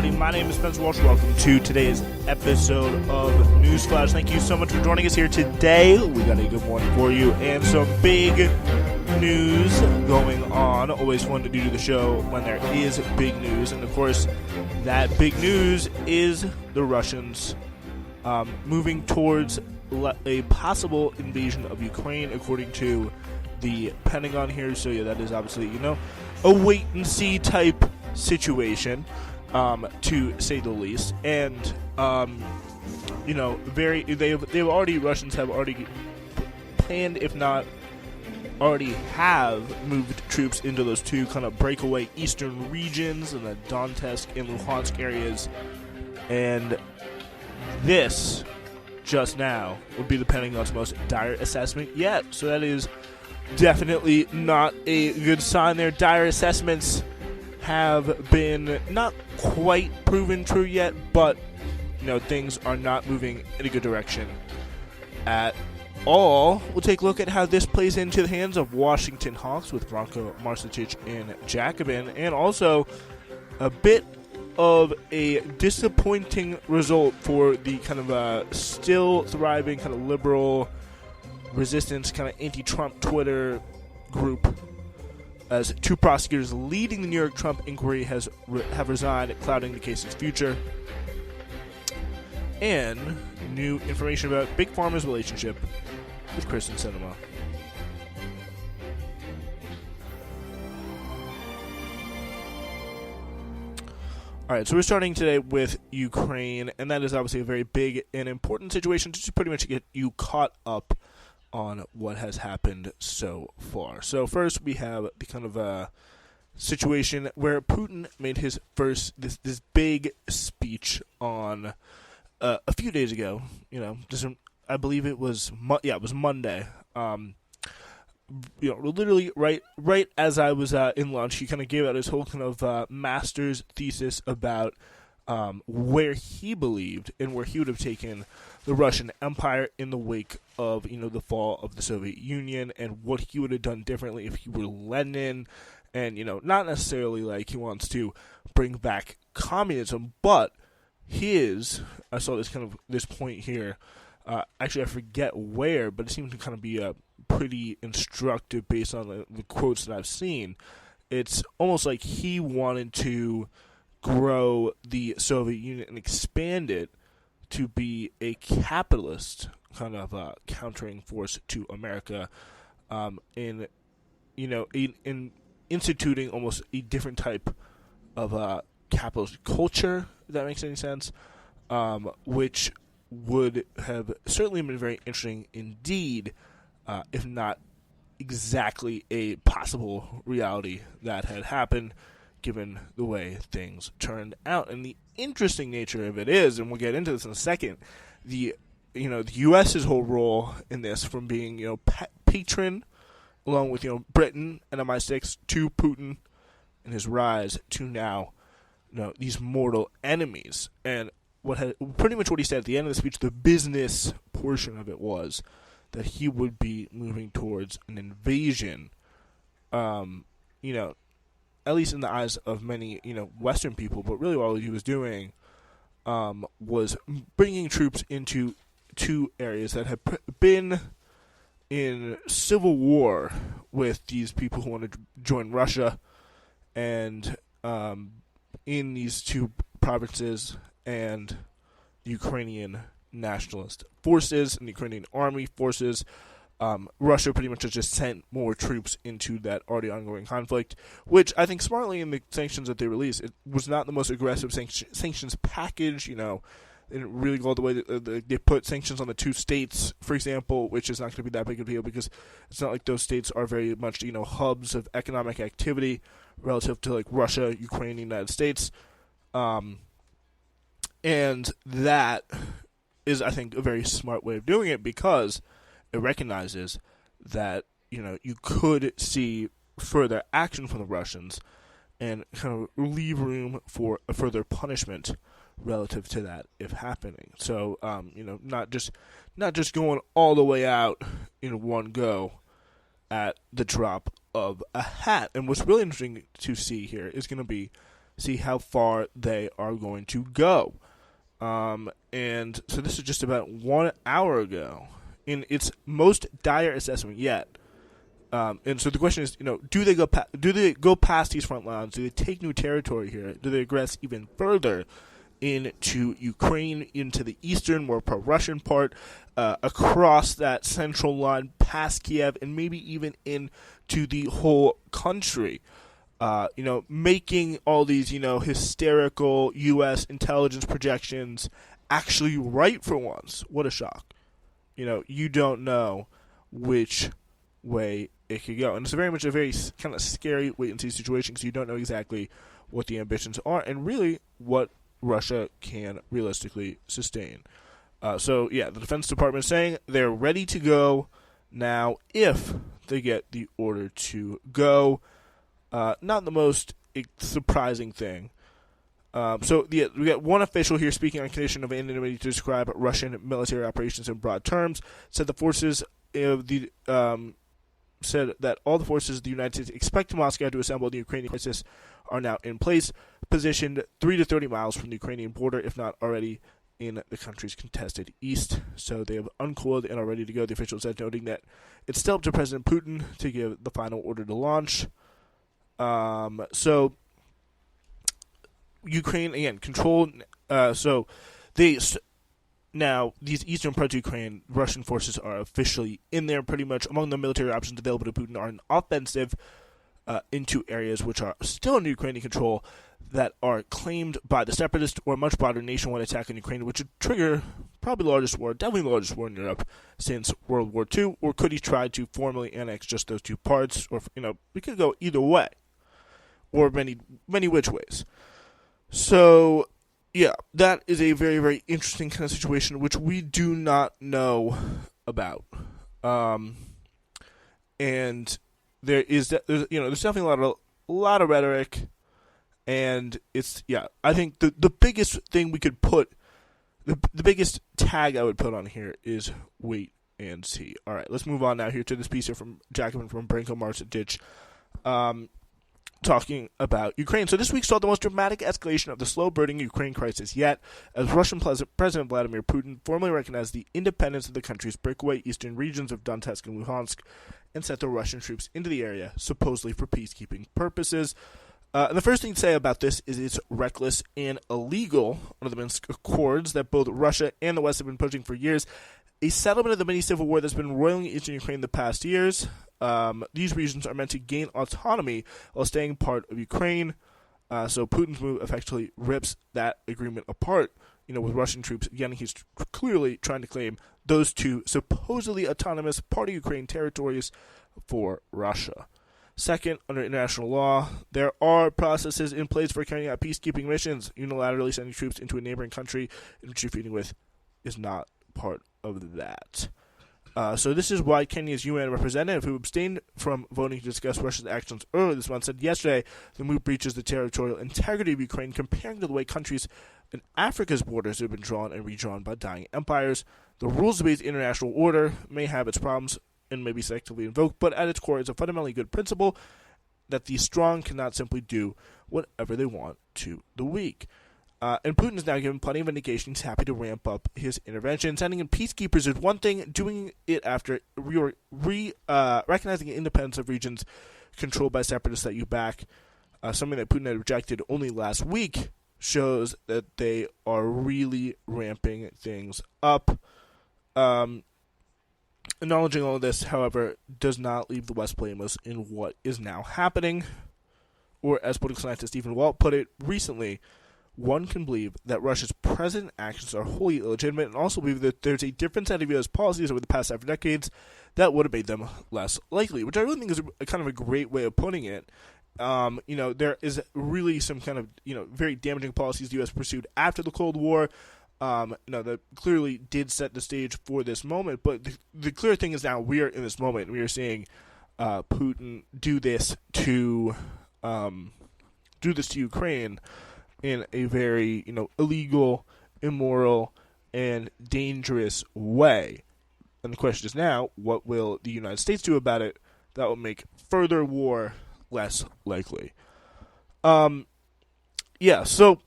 everybody. My name is Spencer Walsh. Welcome to today's episode of Newsflash. Thank you so much for joining us here today. We got a good morning for you and some big news going on. Always fun to do the show when there is big news. And, of course, that big news is the Russians moving towards a possible invasion of Ukraine, according to the Pentagon here. So, yeah, that is obviously, a wait-and-see type situation, to say the least. And, Russians have already planned, if not already have moved troops into those two kind of breakaway eastern regions in the Donetsk and Luhansk areas. And this, just now, would be the Pentagon's most dire assessment yet. So that is definitely not a good sign. Their dire assessments have been not quite proven true yet, but things are not moving in a good direction at all. We'll take a look at how this plays into the hands of Washington Hawks with Branko Marcetic and Jacobin, and also a bit of a disappointing result for the kind of still thriving kind of liberal resistance kind of anti-Trump Twitter group, as two prosecutors leading the New York Trump inquiry have resigned, clouding the case's future. And new information about Big Pharma's relationship with Kristen Sinema. Alright, so we're starting today with Ukraine, and that is obviously a very big and important situation to pretty much get you caught up on what has happened so far. So first we have the kind of situation where Putin made his first this big speech on a few days ago. I believe it was it was Monday. Literally right as I was in lunch, he kind of gave out his whole kind of master's thesis about where he believed and where he would have taken the Russian Empire in the wake of the fall of the Soviet Union, and what he would have done differently if he were Lenin. And not necessarily like he wants to bring back communism, but I saw this point here. Actually, I forget where, but it seemed to kind of be pretty instructive based on the quotes that I've seen. It's almost like he wanted to grow the Soviet Union and expand it to be a capitalist kind of countering force to America, in instituting almost a different type of capitalist culture, if that makes any sense, which would have certainly been very interesting indeed, if not exactly a possible reality that had happened, given the way things turned out. And the interesting nature of it is, and we'll get into this in a second, the U.S.'s whole role in this, from being patron along with Britain and MI6 to Putin and his rise, to now these mortal enemies. And pretty much what he said at the end of the speech, the business portion of it, was that he would be moving towards an invasion, at least in the eyes of many, Western people. But really all he was doing was bringing troops into two areas that had been in civil war with these people who wanted to join Russia, and in these two provinces, and the Ukrainian nationalist forces and the Ukrainian army forces. Russia pretty much has just sent more troops into that already ongoing conflict, which I think smartly in the sanctions that they released, it was not the most aggressive sanctions package. They didn't really go all the way. They put sanctions on the two states, for example, which is not going to be that big of a deal because it's not like those states are very much hubs of economic activity relative to like Russia, Ukraine, and the United States. And that is, I think, a very smart way of doing it, because it recognizes that, you could see further action from the Russians and kind of leave room for a further punishment relative to that if happening. So, not just going all the way out in one go at the drop of a hat. And what's really interesting to see here is going to be see how far they are going to go. And so this is just about 1 hour ago in its most dire assessment yet. And so the question is, do they go past these front lines? Do they take new territory here? Do they aggress even further into Ukraine, into the eastern, more pro-Russian part, across that central line, past Kiev, and maybe even into the whole country? Making all these, hysterical U.S. intelligence projections actually right for once. What a shock. You don't know which way it could go. And it's very much a very kind of scary wait-and-see situation because you don't know exactly what the ambitions are and really what Russia can realistically sustain. The Defense Department is saying they're ready to go now if they get the order to go. Not the most surprising thing. We got one official here speaking on condition of anonymity to describe Russian military operations in broad terms. Said the forces of the said that all the forces of the United States expect Moscow to assemble the Ukrainian crisis are now in place, positioned 3 to 30 miles from the Ukrainian border, if not already in the country's contested east. So they have uncoiled and are ready to go. The official said, noting that it's still up to President Putin to give the final order to launch. Ukraine again control. Now these eastern parts of Ukraine, Russian forces are officially in there. Pretty much among the military options available to Putin are an offensive into areas which are still under Ukrainian control that are claimed by the separatists, or a much broader nationwide attack on Ukraine, which would trigger probably definitely the largest war in Europe since World War II. Or could he try to formally annex just those two parts? Or we could go either way, or many which ways. So, yeah, that is a very, very interesting kind of situation which we do not know about. And there's definitely a lot of rhetoric, and I think the biggest thing we could put, the biggest tag I would put on here is wait and see. All right, let's move on now here to this piece here from Jacobin from Branko Marcic, talking about Ukraine. So this week saw the most dramatic escalation of the slow-burning Ukraine crisis yet, as Russian President Vladimir Putin formally recognized the independence of the country's breakaway eastern regions of Donetsk and Luhansk and sent the Russian troops into the area, supposedly for peacekeeping purposes. And the first thing to say about this is it's reckless and illegal under the Minsk Accords that both Russia and the West have been pushing for years. A settlement of the mini-civil war that's been roiling eastern Ukraine the past years. These regions are meant to gain autonomy while staying part of Ukraine. So Putin's move effectively rips that agreement apart. With Russian troops, again, he's clearly trying to claim those two supposedly autonomous part of Ukraine territories for Russia. Second, under international law, there are processes in place for carrying out peacekeeping missions. Unilaterally sending troops into a neighboring country in which you're feuding with is not part of that. So this is why Kenya's UN representative, who abstained from voting to discuss Russia's actions earlier this month, said yesterday the move breaches the territorial integrity of Ukraine, comparing to the way countries in Africa's borders have been drawn and redrawn by dying empires. The rules-based international order may have its problems and may be selectively invoked, but at its core is a fundamentally good principle that the strong cannot simply do whatever they want to the weak. And Putin is now given plenty of indication he's happy to ramp up his intervention. Sending in peacekeepers is one thing. Doing it after recognizing the independence of regions controlled by separatists that you back, something that Putin had rejected only last week, shows that they are really ramping things up. Acknowledging all of this, however, does not leave the West blameless in what is now happening. Or, as political scientist Stephen Walt put it recently, one can believe that Russia's present actions are wholly illegitimate and also believe that there's a different set of U.S. policies over the past several decades that would have made them less likely, which I really think is a kind of a great way of putting it. There is really some kind of, very damaging policies the U.S. pursued after the Cold War, that clearly did set the stage for this moment. But the clear thing is now we are in this moment. We are seeing Putin do this to Ukraine in a very, illegal, immoral, and dangerous way. And the question is now, what will the United States do about it that will make further war less likely? yeah, so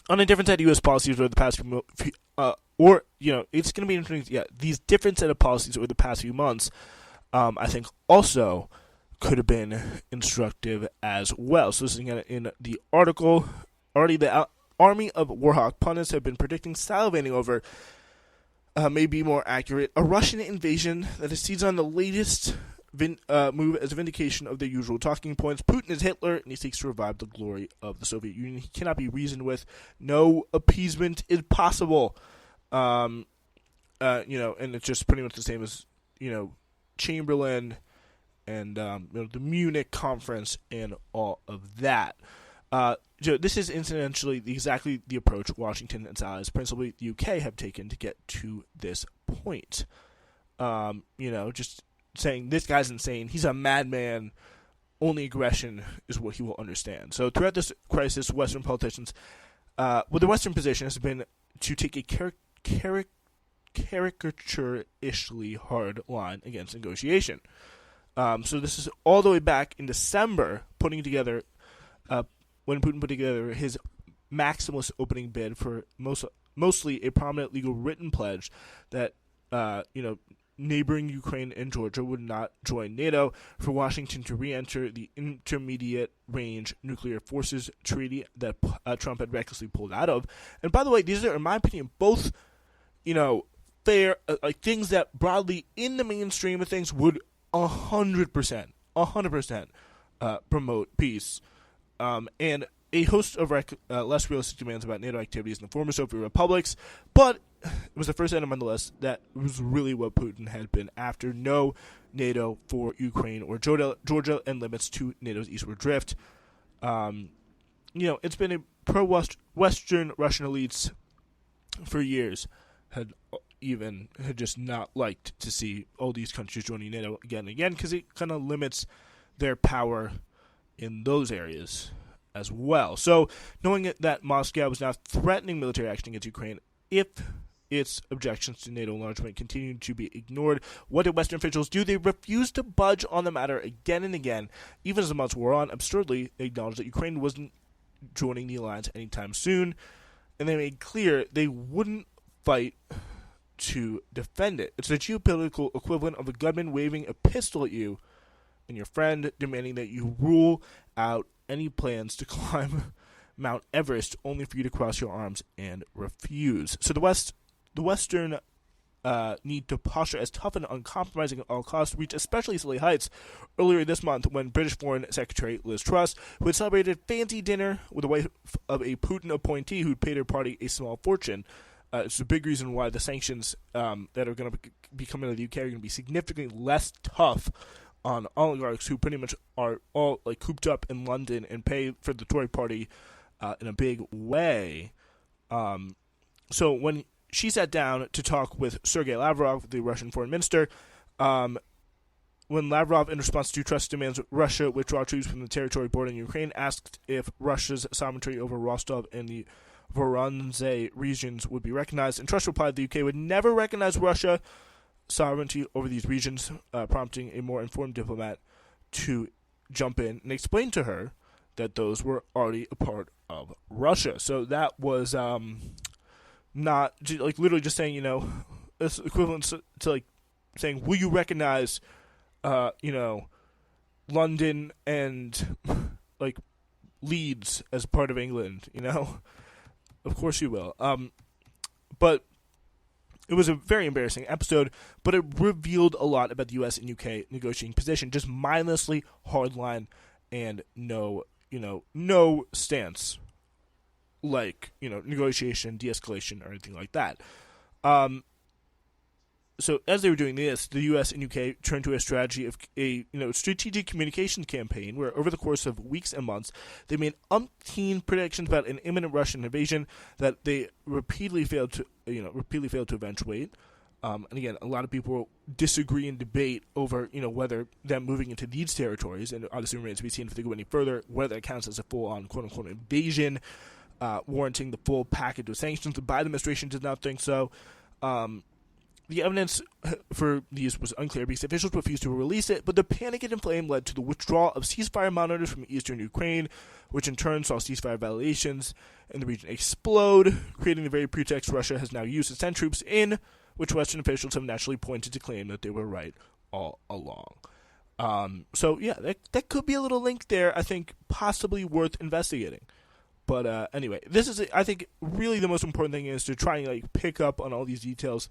on a different set of U.S. policies over the past it's going to be interesting. Yeah, these different set of policies over the past few months, I think also could have been instructive as well. So this is in the article, already the army of Warhawk pundits have been predicting, salivating over, may be more accurate, a Russian invasion that is seized on the latest move as a vindication of their usual talking points. Putin is Hitler, and he seeks to revive the glory of the Soviet Union. He cannot be reasoned with. No appeasement is possible. And it's just pretty much the same as, Chamberlain and the Munich conference and all of that. This is incidentally exactly the approach Washington and its allies, principally the UK, have taken to get to this point. Just saying this guy's insane, he's a madman, only aggression is what he will understand. So throughout this crisis, Western politicians, the Western position has been to take a caricature-ishly hard line against negotiation. So this is all the way back in December, when Putin put together his maximalist opening bid for mostly a prominent legal written pledge that, neighboring Ukraine and Georgia would not join NATO, for Washington to re-enter the Intermediate-Range Nuclear Forces Treaty that Trump had recklessly pulled out of. And by the way, these are, in my opinion, both, fair, things that broadly in the mainstream of things would 100% promote peace. And a host of less realistic demands about NATO activities in the former Soviet republics, but it was the first item nonetheless that was really what Putin had been after. No NATO for Ukraine or Georgia, and limits to NATO's eastward drift. It's been a pro-Western Russian elites for years had just not liked to see all these countries joining NATO again and again, because it kind of limits their power in those areas as well. So knowing that Moscow was now threatening military action against Ukraine if its objections to NATO enlargement continued to be ignored, what did Western officials do? They refused to budge on the matter again and again. Even as the months wore on, absurdly, they acknowledged that Ukraine wasn't joining the alliance anytime soon, and they made clear they wouldn't fight to defend it. It's the geopolitical equivalent of a gunman waving a pistol at you and your friend demanding that you rule out any plans to climb Mount Everest, only for you to cross your arms and refuse. So the Western need to posture as tough and uncompromising at all costs, reach especially silly heights earlier this month when British Foreign Secretary Liz Truss, who had celebrated fancy dinner with the wife of a Putin appointee who'd paid her party a small fortune. It's a big reason why the sanctions that are going to be coming to the UK are going to be significantly less tough on oligarchs who pretty much are all cooped up in London and pay for the Tory party in a big way. So when she sat down to talk with Sergei Lavrov, the Russian foreign minister, when Lavrov, in response to Truss demands Russia withdraw troops from the territory bordering Ukraine, asked if Russia's sovereignty over Rostov and the Voronezh regions would be recognized, and Truss replied the UK would never recognize Russia sovereignty over these regions, prompting a more informed diplomat to jump in and explain to her that those were already a part of Russia. So that was not literally just saying, it's equivalent to saying, will you recognize London and Leeds as part of England? Of course you will. But it was a very embarrassing episode, but it revealed a lot about the U.S. and UK negotiating position, just mindlessly hardline and no stance, negotiation, de-escalation, or anything like that. So as they were doing this, the U.S. and UK turned to a strategy of a strategic communications campaign where over the course of weeks and months, they made umpteen predictions about an imminent Russian invasion that they repeatedly failed to eventuate. And again, a lot of people disagree and debate over whether them moving into these territories, and obviously remains to be seen if they go any further, whether it counts as a full-on quote-unquote invasion, warranting the full package of sanctions. The Biden administration does not think so. The evidence for these was unclear because officials refused to release it, but the panic it inflamed led to the withdrawal of ceasefire monitors from eastern Ukraine, which in turn saw ceasefire violations in the region explode, creating the very pretext Russia has now used to send troops in, which Western officials have naturally pointed to claim that they were right all along. So yeah, that could be a little link there, I think possibly worth investigating. But anyway, this is, I think, really the most important thing is to try and like pick up on all these details,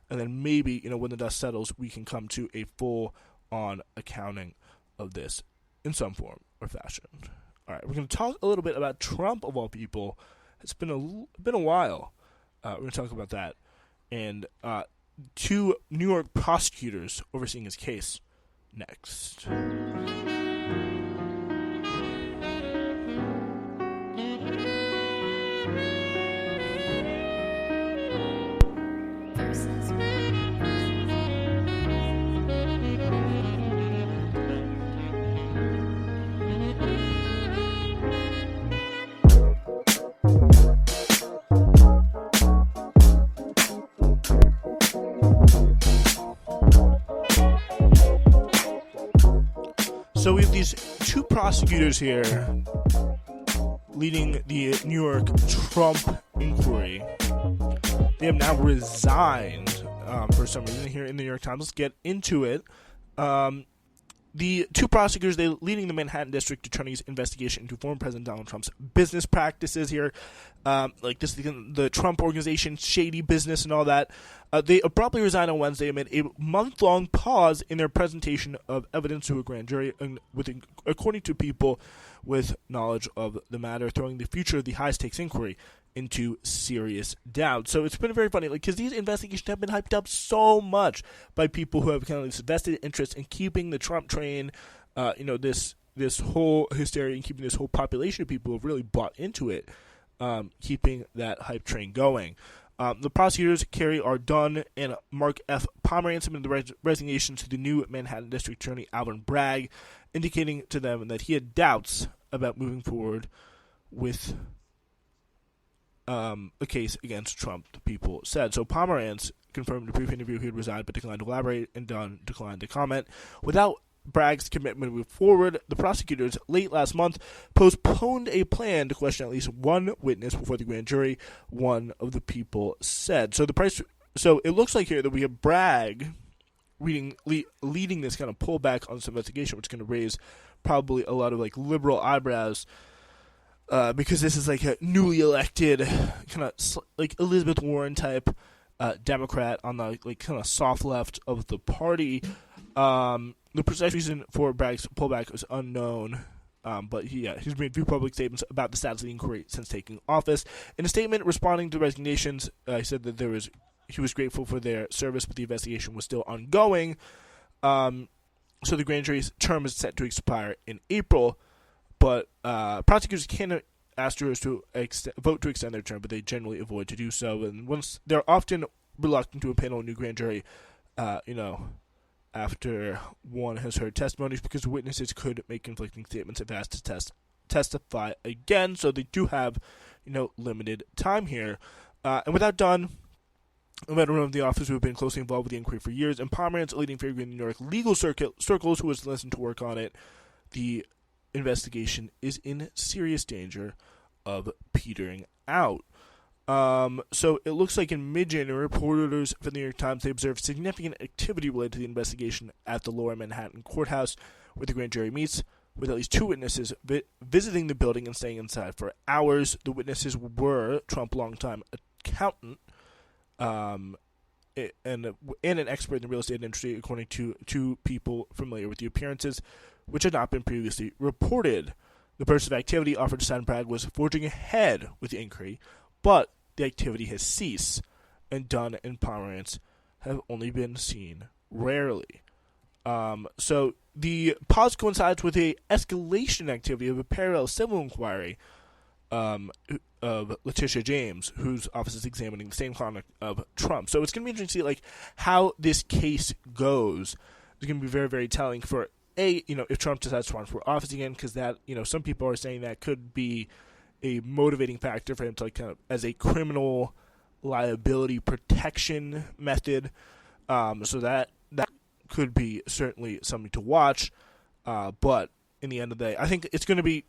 and then maybe, when the dust settles, we can come to a full-on accounting of this in some form or fashion. All right, we're going to talk a little bit about Trump, of all people. It's been a while. We're going to talk about that. And 2 New York prosecutors overseeing his case next. So we have these 2 prosecutors here leading the New York Trump inquiry. They have now resigned for some reason here in the New York Times. Let's get into it. The 2 prosecutors, they leading the Manhattan District Attorney's investigation into former President Donald Trump's business practices here, like this, the Trump Organization, shady business and all that. They abruptly resigned on Wednesday amid a month-long pause in their presentation of evidence to a grand jury, according to people with knowledge of the matter, throwing the future of the high-stakes inquiry into serious doubt. So it's been very funny, because these investigations have been hyped up so much by people who have kind of this vested interest in keeping the Trump train, this whole hysteria, and keeping this whole population of people who have really bought into it, keeping that hype train going. The prosecutors, Kerry R. Dunn and Mark F. Pomerantz, submitted the resignation to the new Manhattan District Attorney Alvin Bragg, indicating to them that he had doubts about moving forward with a case against Trump, the people said. So Pomerantz confirmed in a brief interview he had resigned but declined to elaborate, and Dunn declined to comment. Without Bragg's commitment to move forward, the prosecutors late last month postponed a plan to question at least 1 witness before the grand jury, one of the people said. So it looks like here that we have Bragg leading this kind of pullback on this investigation, which is going to raise probably a lot of liberal eyebrows, because this is like a newly elected kind of like Elizabeth Warren type Democrat on the kind of soft left of the party. The precise reason for Bragg's pullback is unknown, but he's made 2 public statements about the status of the inquiry since taking office. In a statement responding to resignations, he said that he was grateful for their service, but the investigation was still ongoing. So the grand jury's term is set to expire in April, but prosecutors can ask jurors to vote to extend their term, but they generally avoid to do so. And once they're often reluctant to impanel a new grand jury, after one has heard testimonies, because witnesses could make conflicting statements if asked to testify again. So they do have, limited time here. And without Dunn, a veteran of the office who have been closely involved with the inquiry for years, and Pomerantz, a leading figure in the New York legal circles who was listened to work on it, the investigation is in serious danger of petering out. So it looks like in mid-January, reporters for the New York Times, they observed significant activity related to the investigation at the Lower Manhattan courthouse, where the grand jury meets, with at least 2 witnesses visiting the building and staying inside for hours. The witnesses were Trump longtime accountant, and an expert in the real estate industry, according to 2 people familiar with the appearances, which had not been previously reported. The burst of activity offered to San Bragg was forging ahead with the inquiry, but the activity has ceased, and Dunn and Pomerantz have only been seen rarely. So the pause coincides with a escalation activity of a parallel civil inquiry of Letitia James, whose office is examining the same conduct of Trump. So it's going to be interesting to see how this case goes. It's going to be very, very telling for if Trump decides to run for office again, because that, some people are saying that could be a motivating factor for him to kind of as a criminal liability protection method. So that could be certainly something to watch. But in the end of the day, I think it's going to be,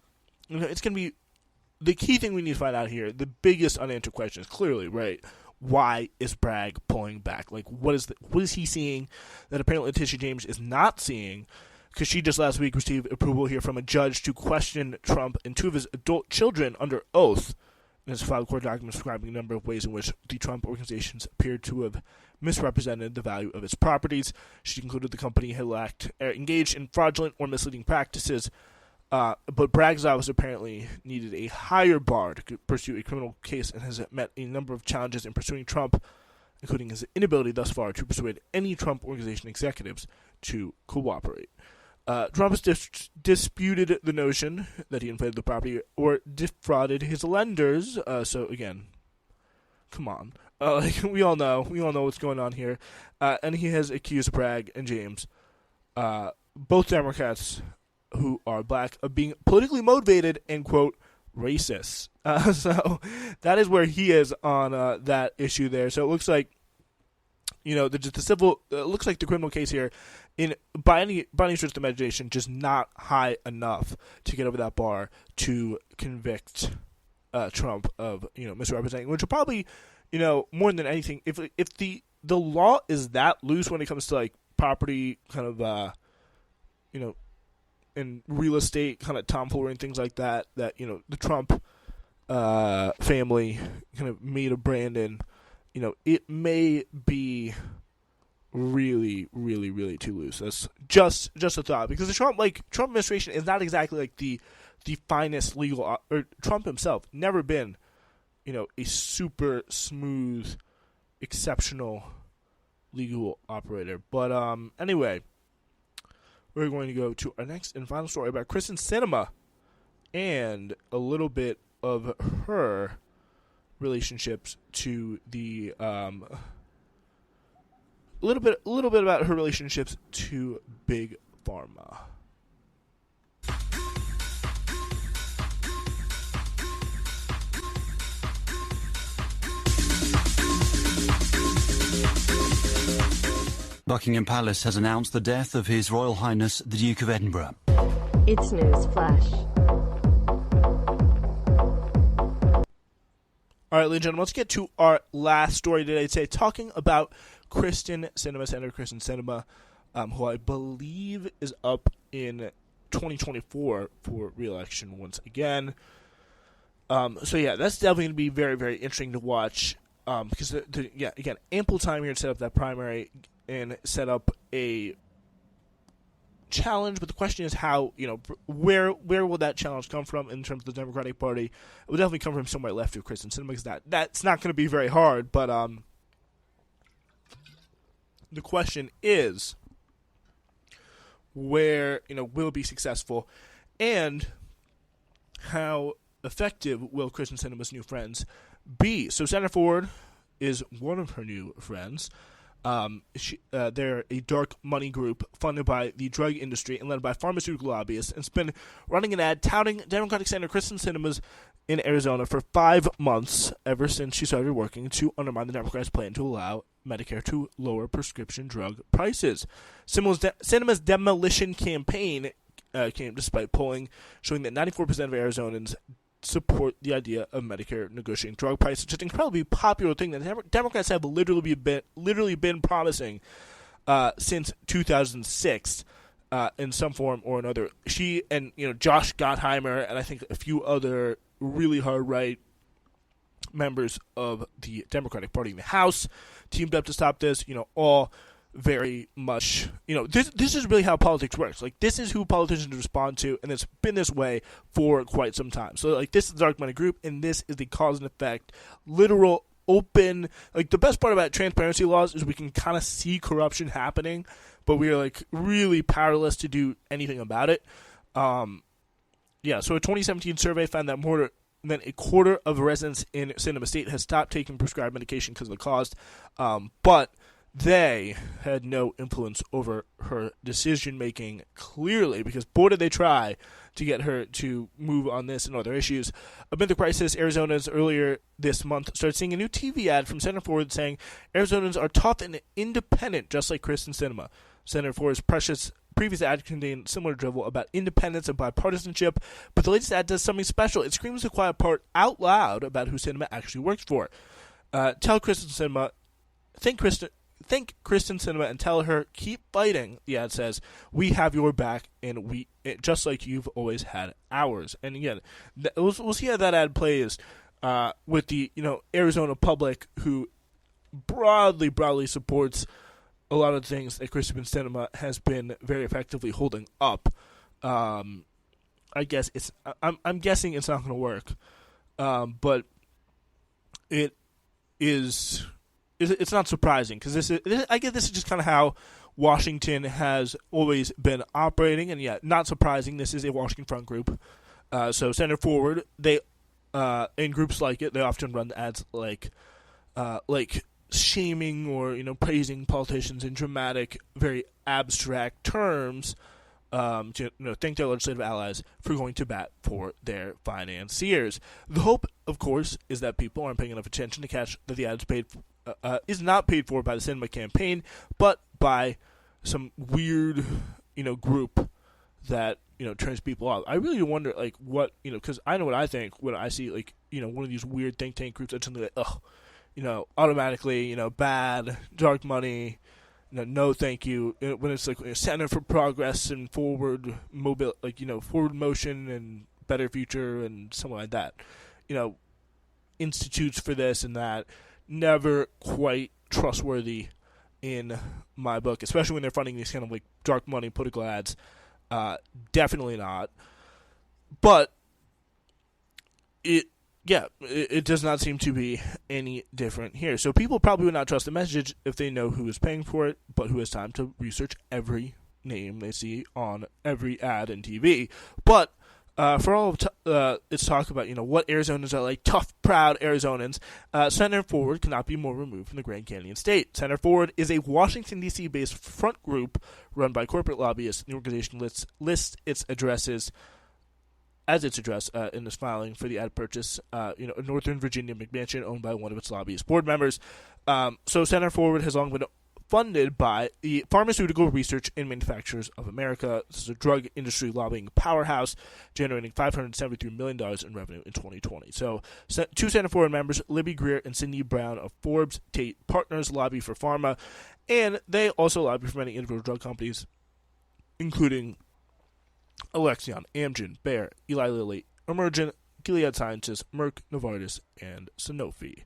the key thing we need to find out here. The biggest unanswered question is clearly, right, why is Bragg pulling back? Like, what is he seeing that apparently Letitia James is not seeing? Because she just last week received approval here from a judge to question Trump and 2 of his adult children under oath. And has filed court documents describing a number of ways in which the Trump organizations appeared to have misrepresented the value of its properties. She concluded the company had engaged in fraudulent or misleading practices, but Bragg's office apparently needed a higher bar to pursue a criminal case and has met a number of challenges in pursuing Trump, including his inability thus far to persuade any Trump organization executives to cooperate. Trump has disputed the notion that he inflated the property or defrauded his lenders. So again, come on, we all know what's going on here, and he has accused Bragg and James, both Democrats who are black, of being politically motivated and quote racist. So that is where he is on that issue there. So it looks like, the civil, looks like the criminal case here, by any stretch of the imagination, just not high enough to get over that bar to convict Trump of misrepresenting, which will probably, more than anything, if the law is that loose when it comes to like property kind of and real estate kind of tomfoolery and things like that the Trump family kind of made a brand in. It may be really, really, really too loose. That's just a thought, because the Trump administration is not exactly like the finest legal, or Trump himself never been, a super smooth, exceptional legal operator. But anyway, we're going to go to our next and final story about Kristen Sinema and a little bit of her relationships to the a little bit about her relationships to Big Pharma. Buckingham Palace has announced the death of His Royal Highness the Duke of Edinburgh. It's news flash. All right, ladies and gentlemen, let's get to our last story today, talking about Kristen Sinema, Senator Kristen Sinema, who I believe is up in 2024 for re-election once again. So yeah, that's definitely going to be very, very interesting to watch, because, again, ample time here to set up that primary and set up a challenge, but the question is how, where will that challenge come from in terms of the Democratic Party? It will definitely come from somewhere left of Kristen Sinema, because that's not going to be very hard, but the question is where, will it be successful, and how effective will Kristen Sinema's new friends be? So Senator Ford is one of her new friends. They're a dark money group funded by the drug industry and led by pharmaceutical lobbyists, and it's been running an ad touting Democratic Senator Kristen Sinema's in Arizona for 5 months, ever since she started working to undermine the Democrats' plan to allow Medicare to lower prescription drug prices. Sinema's demolition campaign came despite polling showing that 94% of Arizonans support the idea of Medicare negotiating drug prices, which is an incredibly popular thing that Democrats have literally been promising since 2006 in some form or another. She and Josh Gottheimer and I think a few other really hard right members of the Democratic Party in the House teamed up to stop this. All very much, this is really how politics works. Like, this is who politicians respond to, and it's been this way for quite some time. So, like, this is the dark money group, and this is the cause and effect, literal, open, like, the best part about transparency laws is we can kind of see corruption happening, but we are, like, really powerless to do anything about it. So a 2017 survey found that more than a quarter of residents in Sinema State has stopped taking prescribed medication because of the cost, but they had no influence over her decision-making, clearly, because boy did they try to get her to move on this and other issues. Amid the crisis, Arizonans earlier this month started seeing a new TV ad from Senator Ford saying Arizonans are tough and independent, just like Kristen Sinema. Senator Ford's previous ad contained similar drivel about independence and bipartisanship, but the latest ad does something special. It screams the quiet part out loud about who Sinema actually works for. Tell Kristen Sinema, thank Kristen Sinema and tell her, keep fighting, the ad says. We have your back, and just like you've always had ours. And again, we'll see how that ad plays with the Arizona public, who broadly supports a lot of things that Kristen Sinema has been very effectively holding up. I'm guessing it's not going to work, but it is. It's not surprising, because I guess this is just kind of how Washington has always been operating, and yet not surprising. This is a Washington Front group, so Senator Forward. They in groups like it, they often run ads like shaming or praising politicians in dramatic, very abstract terms. To thank their legislative allies for going to bat for their financiers. The hope, of course, is that people aren't paying enough attention to catch that the ad is not paid for by the Sinema campaign, but by some weird, group that turns people off. I really wonder, what because I know what I think when I see one of these weird think tank groups that's something like, automatically, bad, dark money. No, thank you. When it's like Center for Progress and forward motion and better future and something like that, institutes for this and that, never quite trustworthy in my book, especially when they're funding these kind of dark money political ads. Definitely not. But it does not seem to be any different here. So people probably would not trust the message if they know who is paying for it, but who has time to research every name they see on every ad in TV. But for all of its talk about what Arizonans are like, tough, proud Arizonans, Senator Forward cannot be more removed from the Grand Canyon state. Senator Forward is a Washington, D.C. based front group run by corporate lobbyists. The organization lists its addresses as its address in this filing for the ad purchase, a Northern Virginia McMansion owned by one of its lobbyist board members. So Senator Forward has long been funded by the Pharmaceutical Research and Manufacturers of America. This is a drug industry lobbying powerhouse, generating $573 million in revenue in 2020. So two Senator Forward members, Libby Greer and Cindy Brown of Forbes Tate Partners, lobby for Pharma, and they also lobby for many individual drug companies, including Alexion, Amgen, Bayer, Eli Lilly, Emergent, Gilead Sciences, Merck, Novartis, and Sanofi.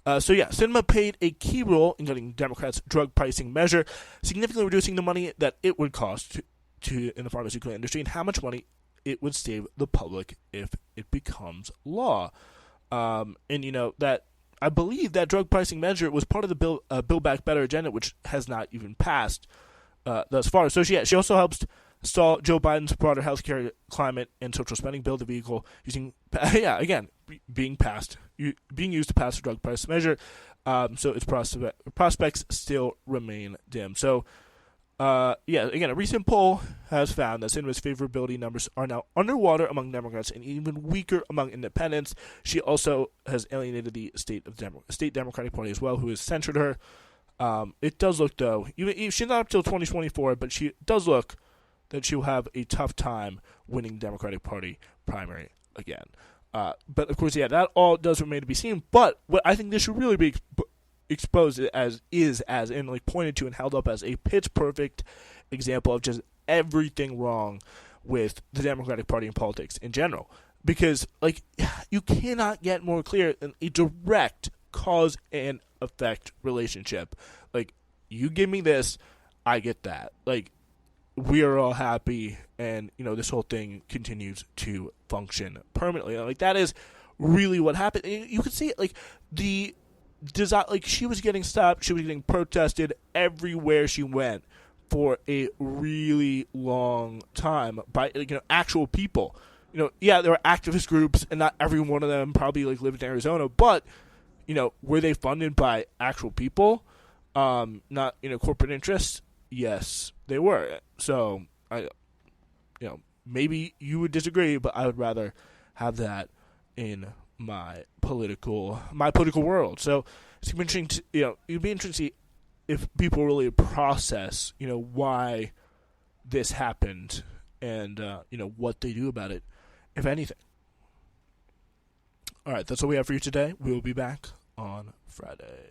Sinema played a key role in getting Democrats' drug pricing measure, significantly reducing the money that it would cost to in the pharmaceutical industry and how much money it would save the public if it becomes law. That I believe that drug pricing measure was part of the Build Back Better agenda, which has not even passed thus far. So she also helps stall Joe Biden's broader healthcare, climate, and social spending bill, the vehicle being used to pass the drug price measure. So its prospects still remain dim. So, a recent poll has found that Sinema's favorability numbers are now underwater among Democrats and even weaker among independents. She also has alienated the state Democratic Party as well, who has censured her. It does look, though, even she's not up till 2024, but she does look that she'll have a tough time winning Democratic Party primary again. But, of course, that all does remain to be seen. But what I think this should really be exposed as pointed to and held up as a pitch-perfect example of just everything wrong with the Democratic Party and politics in general. Because, you cannot get more clear than a direct cause and effect relationship. You give me this, I get that. We are all happy, and this whole thing continues to function permanently. That is really what happened. You could see it, the design. She was getting stopped, she was getting protested everywhere she went for a really long time by actual people. There were activist groups, and not every one of them probably lived in Arizona, but were they funded by actual people? not corporate interests. Yes, they were. So maybe you would disagree, but I would rather have that in my political world. So it's interesting it'd be interesting to see if people really process why this happened and what they do about it, if anything. All right, that's all we have for you today. We will be back on Friday.